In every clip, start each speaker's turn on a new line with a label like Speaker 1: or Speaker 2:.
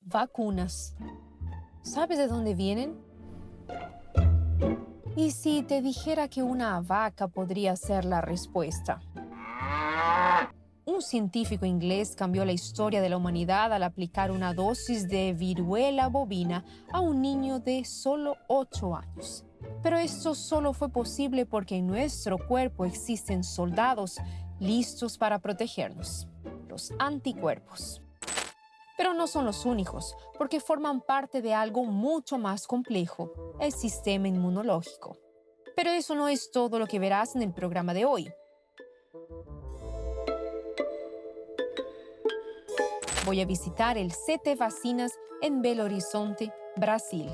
Speaker 1: Vacunas. ¿Sabes de dónde vienen? ¿Y si te dijera que una vaca podría ser la respuesta? Un científico inglés cambió la historia de la humanidad al aplicar una dosis de viruela bovina a un niño de solo 8 años. Pero esto solo fue posible porque en nuestro cuerpo existen soldados listos para protegernos, los anticuerpos. Pero no son los únicos, porque forman parte de algo mucho más complejo, el sistema inmunológico. Pero eso no es todo lo que verás en el programa de hoy. Voy a visitar el CT Vacinas en Belo Horizonte, Brasil.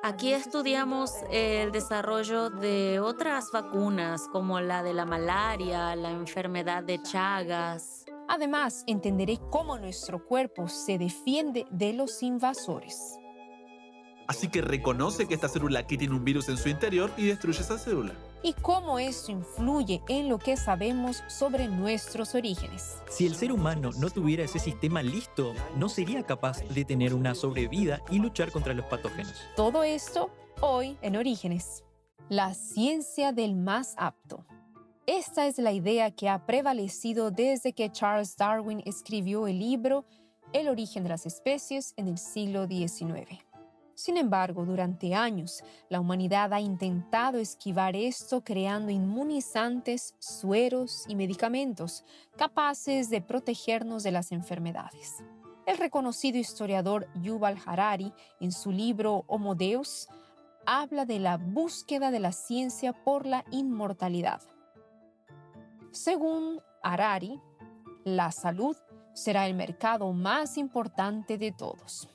Speaker 2: Aquí estudiamos el desarrollo de otras vacunas como la de la malaria, la enfermedad de Chagas.
Speaker 1: Además, entenderé cómo nuestro cuerpo se defiende de los invasores.
Speaker 3: Así que reconoce que esta célula aquí tiene un virus en su interior y destruye esa célula.
Speaker 1: Y cómo eso influye en lo que sabemos sobre nuestros orígenes.
Speaker 4: Si el ser humano no tuviera ese sistema listo, no sería capaz de tener una sobrevida y luchar contra los patógenos.
Speaker 1: Todo esto hoy en Orígenes. La ciencia del más apto. Esta es la idea que ha prevalecido desde que Charles Darwin escribió el libro El origen de las especies en el siglo XIX. Sin embargo, durante años, la humanidad ha intentado esquivar esto creando inmunizantes, sueros y medicamentos capaces de protegernos de las enfermedades. El reconocido historiador Yuval Harari, en su libro Homo Deus, habla de la búsqueda de la ciencia por la inmortalidad. Según Harari, la salud será el mercado más importante de todos.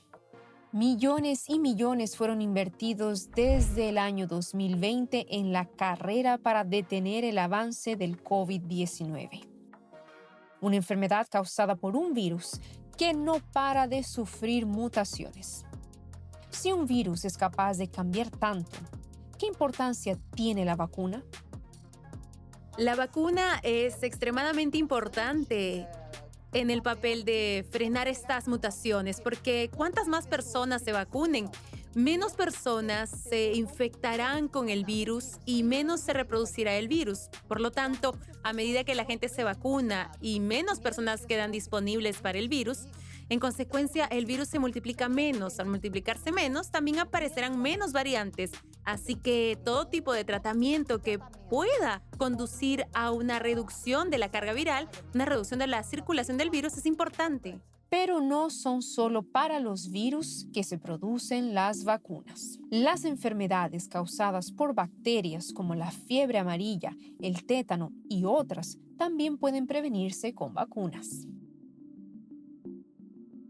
Speaker 1: Millones y millones fueron invertidos desde el año 2020 en la carrera para detener el avance del COVID-19. Una enfermedad causada por un virus que no para de sufrir mutaciones. Si un virus es capaz de cambiar tanto, ¿qué importancia tiene la vacuna?
Speaker 5: La vacuna es extremadamente importante en el papel de frenar estas mutaciones, porque cuantas más personas se vacunen, menos personas se infectarán con el virus y menos se reproducirá el virus. Por lo tanto, a medida que la gente se vacuna y menos personas quedan disponibles para el virus, en consecuencia, el virus se multiplica menos. Al multiplicarse menos, también aparecerán menos variantes. Así que todo tipo de tratamiento que pueda conducir a una reducción de la carga viral, una reducción de la circulación del virus es importante.
Speaker 1: Pero no son solo para los virus que se producen las vacunas. Las enfermedades causadas por bacterias como la fiebre amarilla, el tétano y otras también pueden prevenirse con vacunas.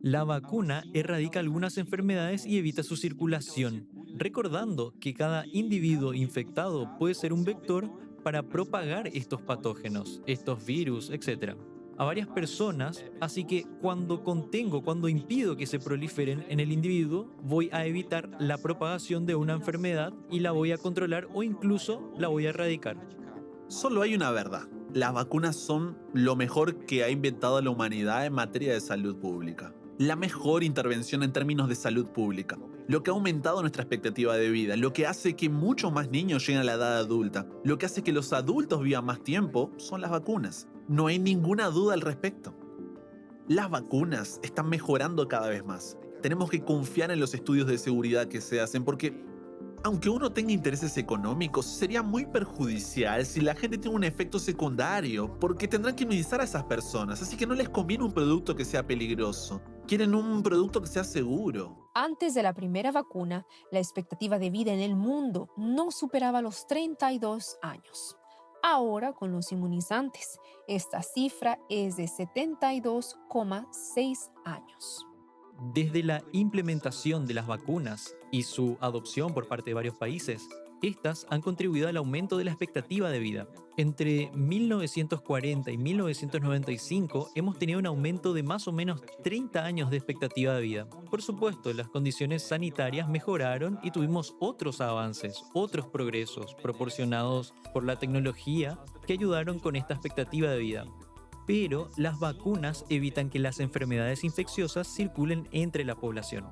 Speaker 4: La vacuna erradica algunas enfermedades y evita su circulación, recordando que cada individuo infectado puede ser un vector para propagar estos patógenos, estos virus, etc. a varias personas, así que cuando impido que se proliferen en el individuo, voy a evitar la propagación de una enfermedad y la voy a controlar o incluso la voy a erradicar.
Speaker 3: Solo hay una verdad. Las vacunas son lo mejor que ha inventado la humanidad en materia de salud pública. La mejor intervención en términos de salud pública. Lo que ha aumentado nuestra expectativa de vida, lo que hace que muchos más niños lleguen a la edad adulta, lo que hace que los adultos vivan más tiempo, son las vacunas. No hay ninguna duda al respecto. Las vacunas están mejorando cada vez más. Tenemos que confiar en los estudios de seguridad que se hacen porque, aunque uno tenga intereses económicos, sería muy perjudicial si la gente tiene un efecto secundario, porque tendrán que inmunizar a esas personas, así que no les conviene un producto que sea peligroso. Quieren un producto que sea seguro.
Speaker 1: Antes de la primera vacuna, la expectativa de vida en el mundo no superaba los 32 años. Ahora, con los inmunizantes, esta cifra es de 72,6 años.
Speaker 4: Desde la implementación de las vacunas y su adopción por parte de varios países, Estas han contribuido al aumento de la expectativa de vida. Entre 1940 y 1995 hemos tenido un aumento de más o menos 30 años de expectativa de vida. Por supuesto, las condiciones sanitarias mejoraron y tuvimos otros avances, otros progresos proporcionados por la tecnología que ayudaron con esta expectativa de vida. Pero las vacunas evitan que las enfermedades infecciosas circulen entre la población.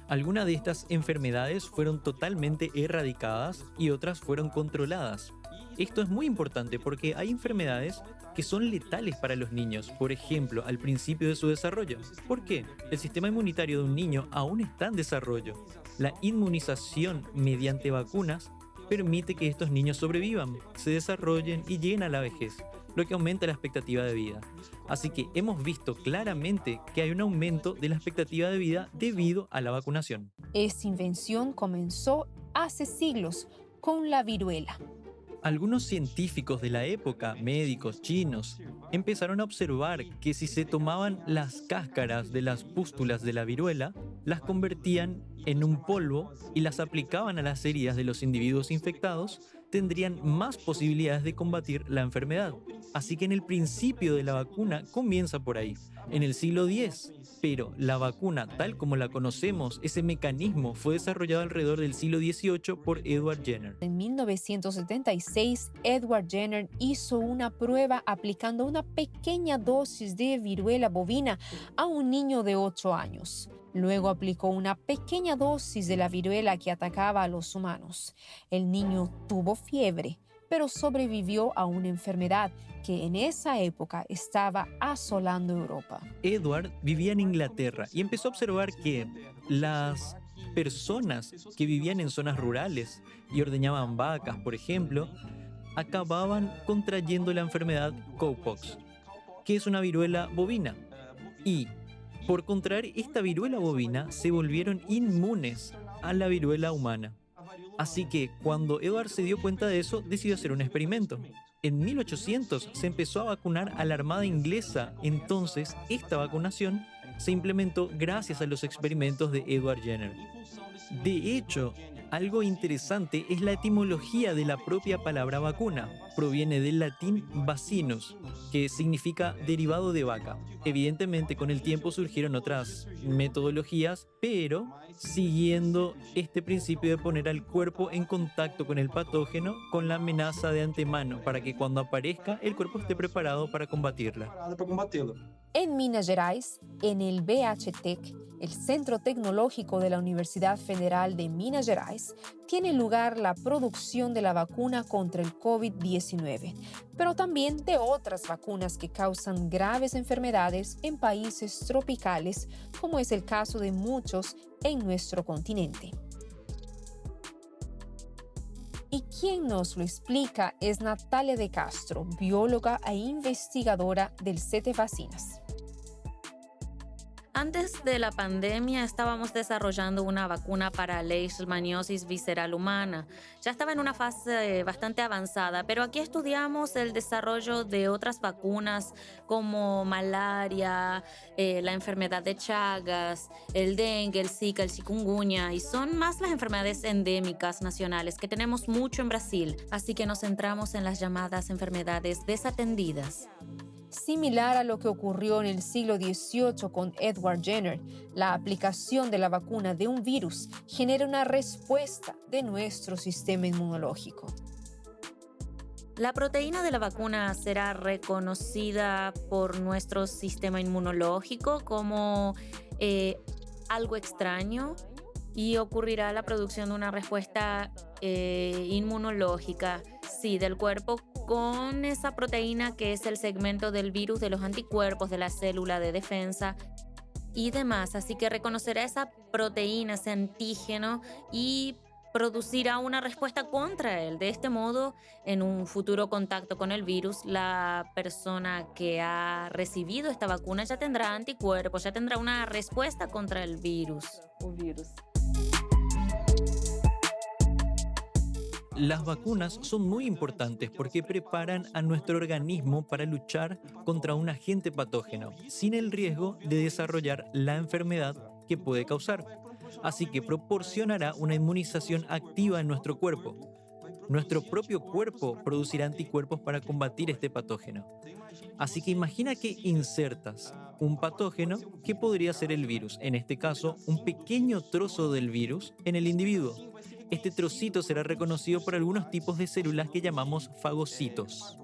Speaker 4: Algunas de estas enfermedades fueron totalmente erradicadas y otras fueron controladas. Esto es muy importante porque hay enfermedades que son letales para los niños, por ejemplo, al principio de su desarrollo. ¿Por qué? El sistema inmunitario de un niño aún está en desarrollo. La inmunización mediante vacunas permite que estos niños sobrevivan, se desarrollen y lleguen a la vejez, lo que aumenta la expectativa de vida. Así que hemos visto claramente que hay un aumento de la expectativa de vida debido a la vacunación.
Speaker 1: Esta invención comenzó hace siglos con la viruela.
Speaker 4: Algunos científicos de la época, médicos chinos, empezaron a observar que si se tomaban las cáscaras de las pústulas de la viruela, las convertían en un polvo y las aplicaban a las heridas de los individuos infectados, tendrían más posibilidades de combatir la enfermedad. Así que en el principio de la vacuna comienza por ahí, en el siglo X. Pero la vacuna, tal como la conocemos, ese mecanismo fue desarrollado alrededor del siglo XVIII por Edward Jenner.
Speaker 1: En 1976, Edward Jenner hizo una prueba aplicando una pequeña dosis de viruela bovina a un niño de 8 años. Luego aplicó una pequeña dosis de la viruela que atacaba a los humanos. El niño tuvo fiebre, pero sobrevivió a una enfermedad que en esa época estaba asolando Europa.
Speaker 4: Edward vivía en Inglaterra y empezó a observar que las personas que vivían en zonas rurales y ordeñaban vacas, por ejemplo, acababan contrayendo la enfermedad cowpox, que es una viruela bovina. Y por contraer esta viruela bovina, se volvieron inmunes a la viruela humana. Así que cuando Edward se dio cuenta de eso, decidió hacer un experimento. En 1800 se empezó a vacunar a la Armada inglesa, entonces esta vacunación se implementó gracias a los experimentos de Edward Jenner. De hecho, algo interesante es la etimología de la propia palabra vacuna. Proviene del latín vaccinus, que significa derivado de vaca. Evidentemente, con el tiempo surgieron otras metodologías, pero siguiendo este principio de poner al cuerpo en contacto con el patógeno con la amenaza de antemano, para que cuando aparezca el cuerpo esté preparado para combatirla.
Speaker 1: En Minas Gerais, en el BHTEC, el Centro Tecnológico de la Universidad Federal de Minas Gerais, tiene lugar la producción de la vacuna contra el COVID-19, pero también de otras vacunas que causan graves enfermedades en países tropicales, como es el caso de muchos en nuestro continente. Y quien nos lo explica es Natalia de Castro, bióloga e investigadora del CETEVacinas.
Speaker 2: Antes de la pandemia estábamos desarrollando una vacuna para leishmaniosis visceral humana. Ya estaba en una fase bastante avanzada, pero aquí estudiamos el desarrollo de otras vacunas como malaria, la enfermedad de Chagas, el dengue, el Zika, el chikungunya, y son más las enfermedades endémicas nacionales que tenemos mucho en Brasil, así que nos centramos en las llamadas enfermedades desatendidas.
Speaker 1: Similar a lo que ocurrió en el siglo XVIII con Edward Jenner, la aplicación de la vacuna de un virus genera una respuesta de nuestro sistema inmunológico.
Speaker 2: La proteína de la vacuna será reconocida por nuestro sistema inmunológico como algo extraño y ocurrirá la producción de una respuesta inmunológica, sí, del cuerpo con esa proteína que es el segmento del virus, de los anticuerpos, de la célula de defensa y demás. Así que reconocerá esa proteína, ese antígeno y producirá una respuesta contra él. De este modo, en un futuro contacto con el virus, la persona que ha recibido esta vacuna ya tendrá anticuerpos, ya tendrá una respuesta contra el virus.
Speaker 4: Las vacunas son muy importantes porque preparan a nuestro organismo para luchar contra un agente patógeno, sin el riesgo de desarrollar la enfermedad que puede causar. Así que proporcionará una inmunización activa en nuestro cuerpo. nuestro propio cuerpo producirá anticuerpos para combatir este patógeno. Así que imagina que insertas un patógeno que podría ser el virus, en este caso un pequeño trozo del virus en el individuo. Este trocito será reconocido por algunos tipos de células que llamamos fagocitos.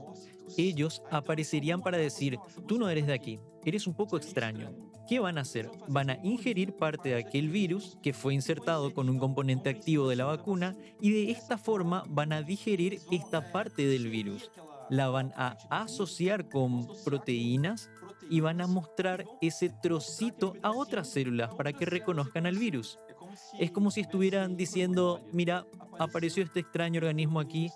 Speaker 4: Ellos aparecerían para decir, tú no eres de aquí, eres un poco extraño. ¿Qué van a hacer? Van a ingerir parte de aquel virus que fue insertado con un componente activo de la vacuna y de esta forma van a digerir esta parte del virus. La van a asociar con proteínas y van a mostrar ese trocito a otras células para que reconozcan al virus. Es como si estuvieran diciendo, mira, apareció este extraño organismo aquí,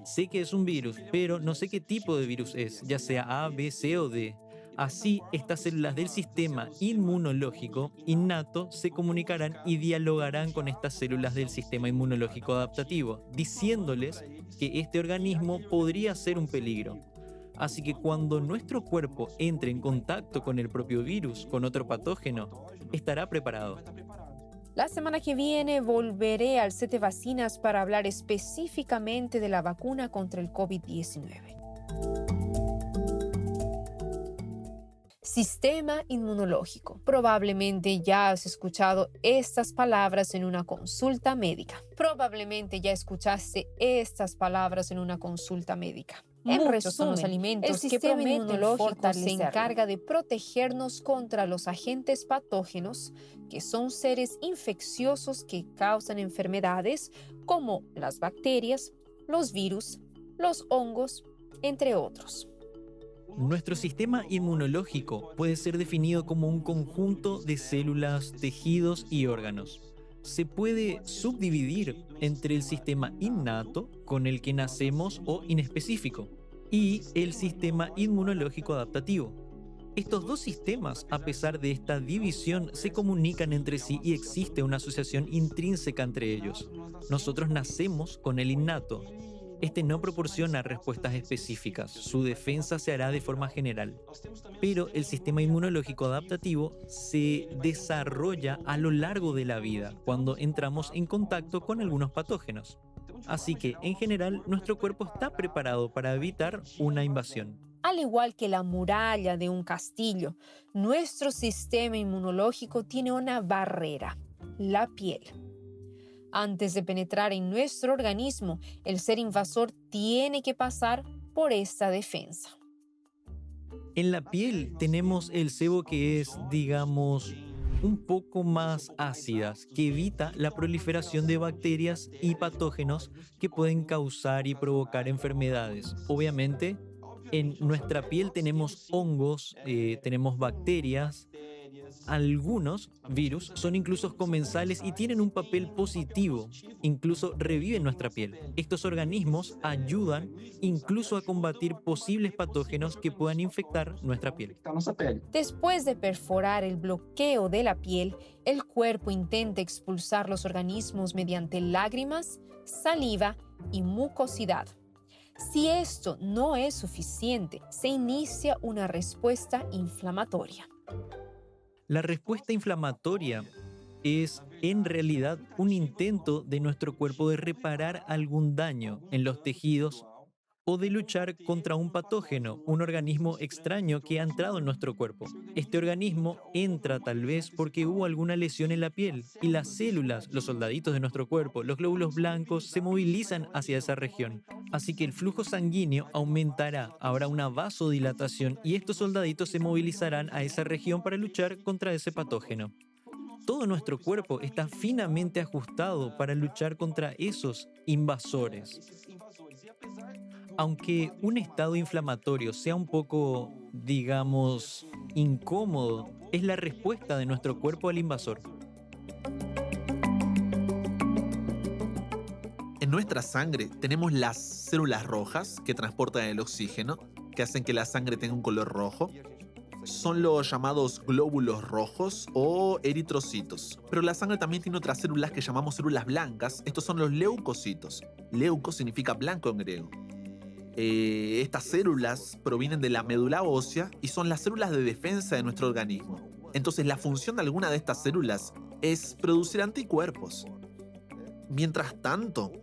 Speaker 4: sé que es un virus, pero no sé qué tipo de virus es, ya sea A, B, C o D. Así, estas células del sistema inmunológico innato se comunicarán y dialogarán con estas células del sistema inmunológico adaptativo, diciéndoles que este organismo podría ser un peligro. Así que cuando nuestro cuerpo entre en contacto con el propio virus, con otro patógeno, estará preparado.
Speaker 1: La semana que viene volveré al set de vacinas para hablar específicamente de la vacuna contra el COVID-19. Sistema inmunológico. Probablemente ya has escuchado estas palabras en una consulta médica. Probablemente ya escuchaste estas palabras en una consulta médica. En resumen, son los alimentos que prometen fortalecerlo. Se encarga de protegernos contra los agentes patógenos, que son seres infecciosos que causan enfermedades como las bacterias, los virus, los hongos, entre otros.
Speaker 4: Nuestro sistema inmunológico puede ser definido como un conjunto de células, tejidos y órganos. Se puede subdividir entre el sistema innato, con el que nacemos o inespecífico, y el sistema inmunológico adaptativo. Estos dos sistemas, a pesar de esta división, se comunican entre sí y existe una asociación intrínseca entre ellos. Nosotros nacemos con el innato. Este no proporciona respuestas específicas, su defensa se hará de forma general. Pero el sistema inmunológico adaptativo se desarrolla a lo largo de la vida, cuando entramos en contacto con algunos patógenos. Así que, en general, nuestro cuerpo está preparado para evitar una invasión.
Speaker 1: Al igual que la muralla de un castillo, nuestro sistema inmunológico tiene una barrera, la piel. Antes de penetrar en nuestro organismo, el ser invasor tiene que pasar por esta defensa.
Speaker 4: En la piel tenemos el sebo que es, digamos, un poco más ácidas, que evita la proliferación de bacterias y patógenos que pueden causar y provocar enfermedades. Obviamente, en nuestra piel tenemos hongos, tenemos bacterias. Algunos virus son incluso comensales y tienen un papel positivo, incluso reviven nuestra piel. Estos organismos ayudan incluso a combatir posibles patógenos que puedan infectar nuestra piel.
Speaker 1: Después de perforar el bloqueo de la piel, el cuerpo intenta expulsar los organismos mediante lágrimas, saliva y mucosidad. Si esto no es suficiente, se inicia una respuesta inflamatoria.
Speaker 4: La respuesta inflamatoria es en realidad un intento de nuestro cuerpo de reparar algún daño en los tejidos o de luchar contra un patógeno, un organismo extraño que ha entrado en nuestro cuerpo. Este organismo entra tal vez porque hubo alguna lesión en la piel y las células, los soldaditos de nuestro cuerpo, los glóbulos blancos, se movilizan hacia esa región. Así que el flujo sanguíneo aumentará, habrá una vasodilatación y estos soldaditos se movilizarán a esa región para luchar contra ese patógeno. Todo nuestro cuerpo está finamente ajustado para luchar contra esos invasores. Aunque un estado inflamatorio sea un poco, digamos, incómodo, es la respuesta de nuestro cuerpo al invasor.
Speaker 3: En nuestra sangre tenemos las células rojas que transportan el oxígeno, que hacen que la sangre tenga un color rojo. Son los llamados glóbulos rojos o eritrocitos. Pero la sangre también tiene otras células que llamamos células blancas. Estos son los leucocitos. Leuco significa blanco en griego. Estas células provienen de la médula ósea y son las células de defensa de nuestro organismo. Entonces, la función de alguna de estas células es producir anticuerpos. Mientras tanto,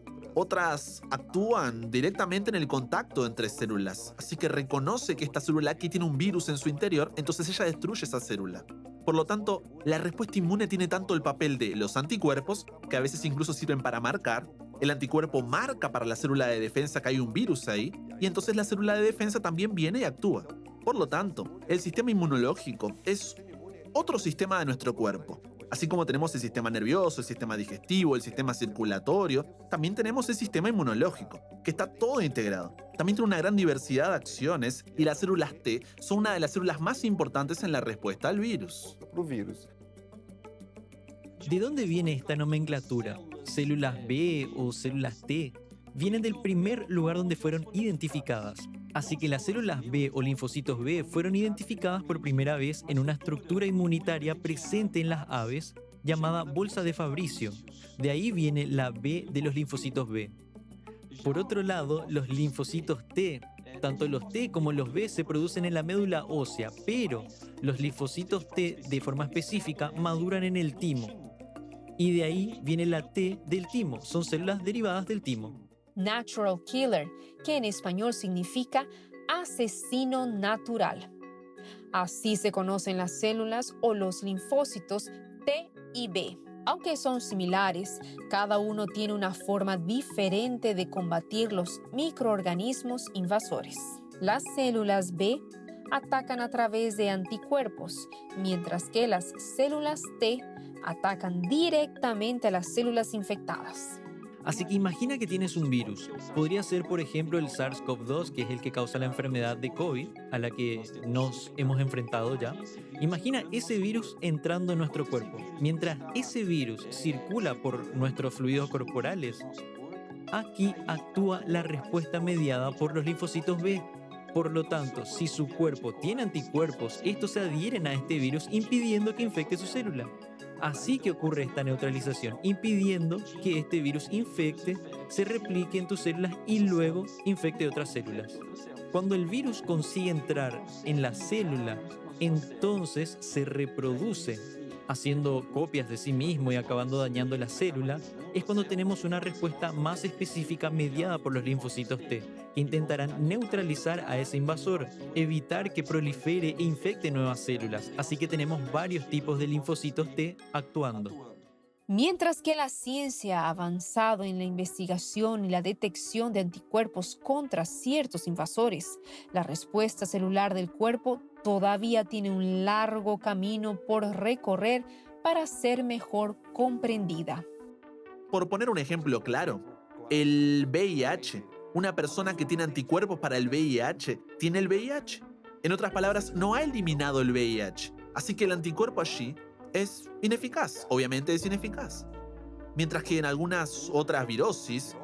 Speaker 3: Otras actúan directamente en el contacto entre células, así que reconoce que esta célula aquí tiene un virus en su interior, entonces ella destruye esa célula. Por lo tanto, la respuesta inmune tiene tanto el papel de los anticuerpos, que a veces incluso sirven para marcar. El anticuerpo marca para la célula de defensa que hay un virus ahí, y entonces la célula de defensa también viene y actúa. Por lo tanto, el sistema inmunológico es otro sistema de nuestro cuerpo. Así como tenemos el sistema nervioso, el sistema digestivo, el sistema circulatorio, también tenemos el sistema inmunológico, que está todo integrado. También tiene una gran diversidad de acciones y las células T son una de las células más importantes en la respuesta al virus.
Speaker 4: ¿De dónde viene esta nomenclatura? ¿Células B o células T? Vienen del primer lugar donde fueron identificadas. Así que las células B o linfocitos B fueron identificadas por primera vez en una estructura inmunitaria presente en las aves llamada bolsa de Fabricio. De ahí viene la B de los linfocitos B. Por otro lado, los linfocitos T, tanto los T como los B se producen en la médula ósea, pero los linfocitos T de forma específica maduran en el timo. Y de ahí viene la T del timo, son células derivadas del timo.
Speaker 1: Natural killer, que en español significa asesino natural. Así se conocen las células o los linfocitos T y B. Aunque son similares, cada uno tiene una forma diferente de combatir los microorganismos invasores. Las células B atacan a través de anticuerpos, mientras que las células T atacan directamente a las células infectadas.
Speaker 4: Así que imagina que tienes un virus. Podría ser, por ejemplo, el SARS-CoV-2, que es el que causa la enfermedad de COVID, a la que nos hemos enfrentado ya. Imagina ese virus entrando en nuestro cuerpo. Mientras ese virus circula por nuestros fluidos corporales, aquí actúa la respuesta mediada por los linfocitos B. Por lo tanto, si su cuerpo tiene anticuerpos, estos se adhieren a este virus impidiendo que infecte su célula. Así que ocurre esta neutralización, impidiendo que este virus infecte, se replique en tus células y luego infecte otras células. Cuando el virus consigue entrar en la célula, entonces se reproduce, haciendo copias de sí mismo y acabando dañando la célula. Es cuando tenemos una respuesta más específica mediada por los linfocitos T, que intentarán neutralizar a ese invasor, evitar que prolifere e infecte nuevas células. Así que tenemos varios tipos de linfocitos T actuando.
Speaker 1: Mientras que la ciencia ha avanzado en la investigación y la detección de anticuerpos contra ciertos invasores, la respuesta celular del cuerpo todavía tiene un largo camino por recorrer para ser mejor comprendida.
Speaker 3: Por poner un ejemplo claro, el VIH. Una persona que tiene anticuerpos para el VIH tiene el VIH. En otras palabras, no ha eliminado el VIH. Así que el anticuerpo allí es ineficaz. Obviamente es ineficaz. Mientras que en algunas otras virosis,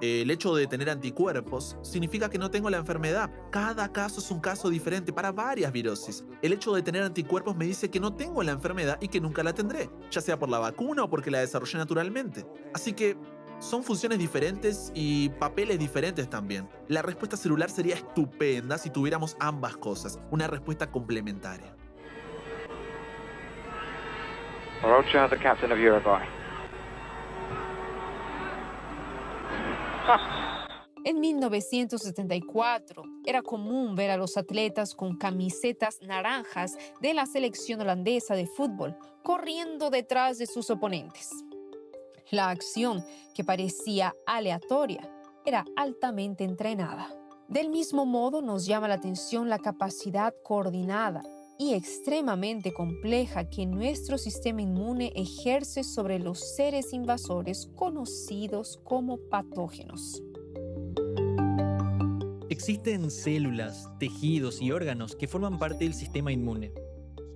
Speaker 3: el hecho de tener anticuerpos significa que no tengo la enfermedad. Cada caso es un caso diferente para varias virosis. El hecho de tener anticuerpos me dice que no tengo la enfermedad y que nunca la tendré, ya sea por la vacuna o porque la desarrollé naturalmente. Así que son funciones diferentes y papeles diferentes también. La respuesta celular sería estupenda si tuviéramos ambas cosas, una respuesta complementaria.
Speaker 6: Rocha, the captain of Uruguay.
Speaker 1: En 1974, era común ver a los atletas con camisetas naranjas de la selección holandesa de fútbol corriendo detrás de sus oponentes. La acción, que parecía aleatoria, era altamente entrenada. Del mismo modo, nos llama la atención la capacidad coordinada y extremadamente compleja que nuestro sistema inmune ejerce sobre los seres invasores conocidos como patógenos.
Speaker 4: Existen células, tejidos y órganos que forman parte del sistema inmune,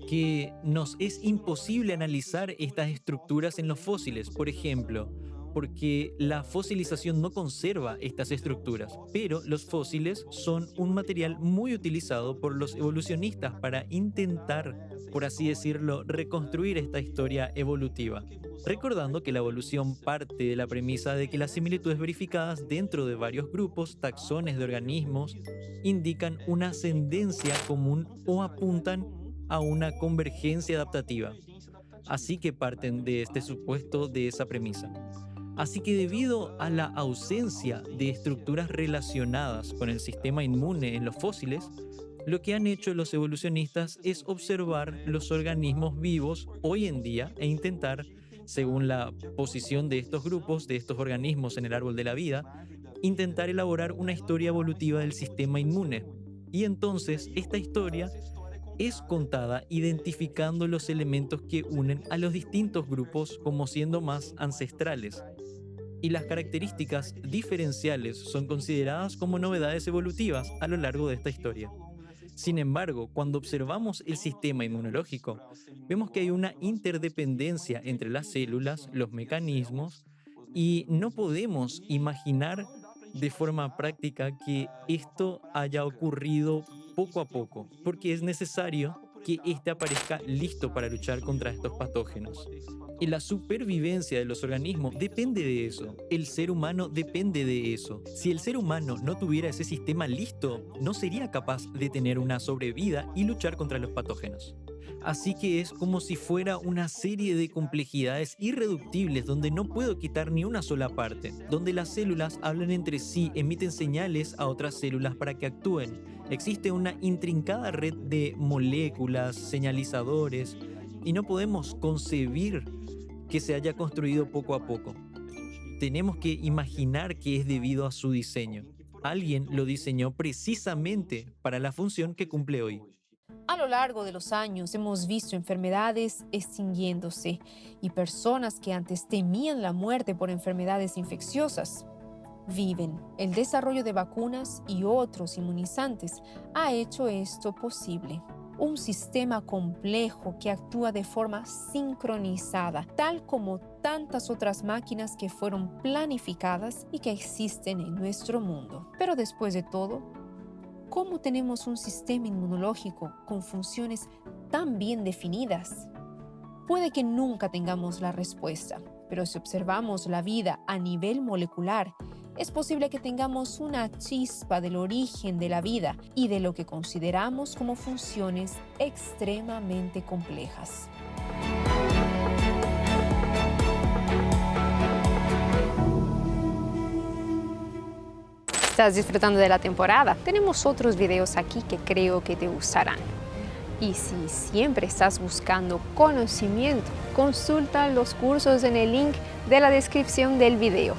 Speaker 4: que nos es imposible analizar estas estructuras en los fósiles, por ejemplo, porque la fosilización no conserva estas estructuras, pero los fósiles son un material muy utilizado por los evolucionistas para intentar, por así decirlo, reconstruir esta historia evolutiva. Recordando que la evolución parte de la premisa de que las similitudes verificadas dentro de varios grupos, taxones de organismos, indican una ascendencia común o apuntan a una convergencia adaptativa. Así que parten de este supuesto, de esa premisa. Así que debido a la ausencia de estructuras relacionadas con el sistema inmune en los fósiles, lo que han hecho los evolucionistas es observar los organismos vivos hoy en día e intentar, según la posición de estos grupos, de estos organismos en el árbol de la vida, intentar elaborar una historia evolutiva del sistema inmune. Y entonces esta historia es contada identificando los elementos que unen a los distintos grupos como siendo más ancestrales. Y las características diferenciales son consideradas como novedades evolutivas a lo largo de esta historia. Sin embargo, cuando observamos el sistema inmunológico, vemos que hay una interdependencia entre las células, los mecanismos, y no podemos imaginar de forma práctica que esto haya ocurrido poco a poco, porque es necesario que éste aparezca listo para luchar contra estos patógenos. Y la supervivencia de los organismos depende de eso. El ser humano depende de eso. Si el ser humano no tuviera ese sistema listo, no sería capaz de tener una sobrevida y luchar contra los patógenos. Así que es como si fuera una serie de complejidades irreductibles donde no puedo quitar ni una sola parte, donde las células hablan entre sí, emiten señales a otras células para que actúen. Existe una intrincada red de moléculas, señalizadores, y no podemos concebir que se haya construido poco a poco. Tenemos que imaginar que es debido a su diseño. Alguien lo diseñó precisamente para la función que cumple hoy.
Speaker 1: A lo largo de los años hemos visto enfermedades extinguiéndose y personas que antes temían la muerte por enfermedades infecciosas viven. El desarrollo de vacunas y otros inmunizantes ha hecho esto posible. Un sistema complejo que actúa de forma sincronizada, tal como tantas otras máquinas que fueron planificadas y que existen en nuestro mundo. Pero después de todo, ¿cómo tenemos un sistema inmunológico con funciones tan bien definidas? Puede que nunca tengamos la respuesta, pero si observamos la vida a nivel molecular, es posible que tengamos una chispa del origen de la vida y de lo que consideramos como funciones extremadamente complejas. ¿Estás disfrutando de la temporada? Tenemos otros videos aquí que creo que te gustarán. Y si siempre estás buscando conocimiento, consulta los cursos en el link de la descripción del video.